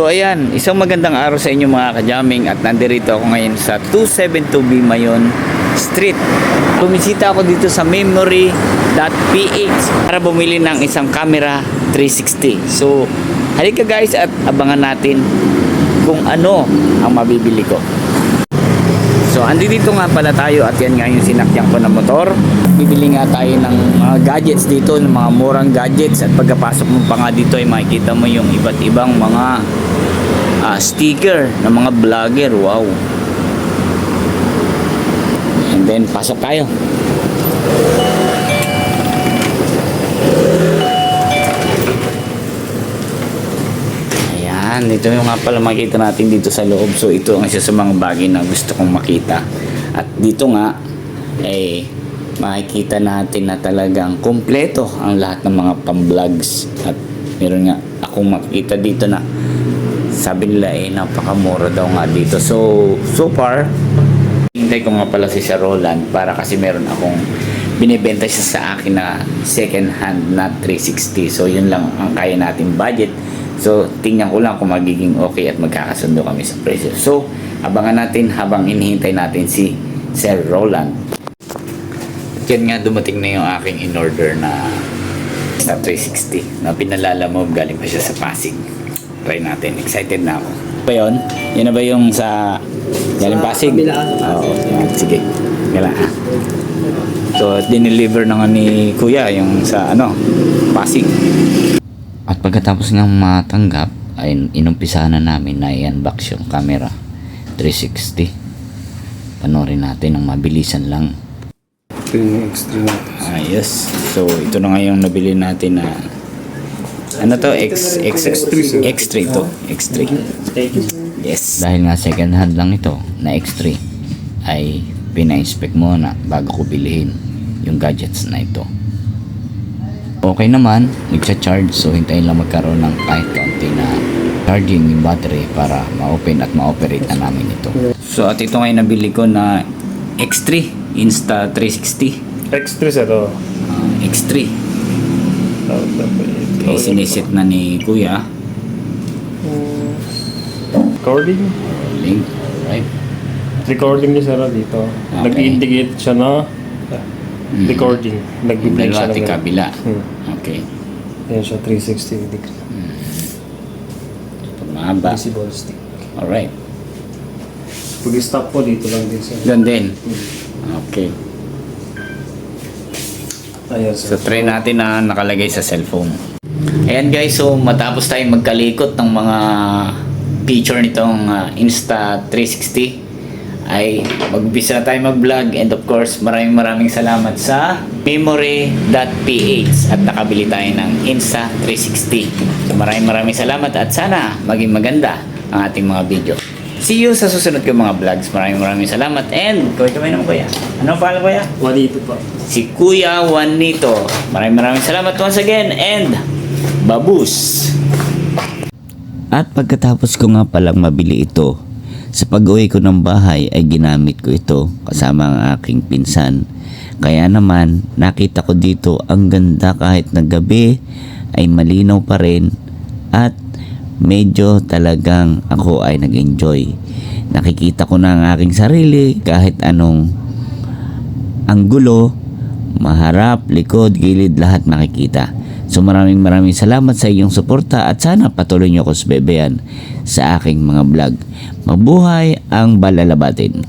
So ayan, isang magandang araw sa inyo mga kajaming at nandirito ako ngayon sa 272B Mayon Street. Bumisita ako dito sa memory.ph para bumili ng isang camera 360. So halika guys at abangan natin kung ano ang mabibili ko. So andito nga pala tayo at yan nga yung sinakyan ko na motor. Bibili nga tayo ng mga gadgets dito, ng mga murang gadgets, at pagkapasok mo pa nga dito ay makikita mo yung iba't ibang mga sticker ng mga vlogger. Wow. And then pasok tayo. Ayan, ito yung nga pala makita natin dito sa loob. So ito ang isa sa mga bagay na gusto kong makita. At dito nga makikita natin na talagang kompleto ang lahat ng mga pang-vlogs. At meron nga akong makikita dito na sabi nila napakamura daw nga dito. So far hintay ko nga pala si Sir Roland para kasi meron akong binibenta siya sa akin na second hand na 360. So yun lang ang kaya natin budget. So tingnan ko lang kung magiging okay at magkakasundo kami sa presyo. So abangan natin habang inihintay natin si Sir Roland. Yan nga, dumating na yung aking in-order na 360 na pinalalamob, galing pa siya sa Pasig. Try natin, excited na ako. Ba yun? Yan na ba yung sa galing Pasig? Oo, yan. Sige, gala. So dineliver na nga ni Kuya yung sa Pasig. At pagkatapos ng matanggap ay inumpisahan na namin na i-unbox yung camera 360. Panorin natin ng mabilisan lang. Ito yung extra natin. Yes. So ito na nga yung nabili natin na X3 to. X3. Yes. Dahil nga second hand lang ito na X3 ay pina-inspect muna bago ko bilhin yung gadgets na ito. Okay naman, nagsa-charge, so hintayin lang magkaroon ng kahit konti na charging yung battery para ma-open at ma-operate na namin ito. So at ito nga yung nabili ko na X3 Insta360. X3 sir, X3. Okay, sinisit na ni Kuya. Recording? Link, right? Recording niya sir dito. Okay. Nag-indicate siya na recording. Nag-blink siya Dalawa ng kabila. Okay. Yan siya, 360 degree. Mahaba. Visible stick. Alright. Pag-stop po dito lang din sir. Doon din. Okay. Ayan So sir. try natin na nakalagay sa cellphone. Ayan guys, so matapos tayong magkalikot ng mga feature nitong Insta360 ay mag-umpisa na tayo mag-vlog, and of course maraming salamat sa memory.ph at nakabili tayo ng Insta360. So maraming salamat at sana maging maganda ang ating mga video. See you sa susunod ko mga vlogs. Maraming salamat, and kamay naman Kuya. Anong pangalan Kuya? Juanito pa. Si Kuya Juanito. Maraming salamat once again, and babus! At pagkatapos ko nga palang mabili ito, sa pag-uwi ko ng bahay ay ginamit ko ito kasama ang aking pinsan. Kaya naman nakita ko dito ang ganda, kahit na gabi ay malinaw pa rin, at medyo talagang ako ay nag-enjoy. Nakikita ko na ang aking sarili kahit anong anggulo, maharap, likod, gilid, lahat makikita. So maraming salamat sa iyong suporta, at sana patuloy niyo ako subaybayan sa aking mga vlog. Mabuhay ang balalabatin!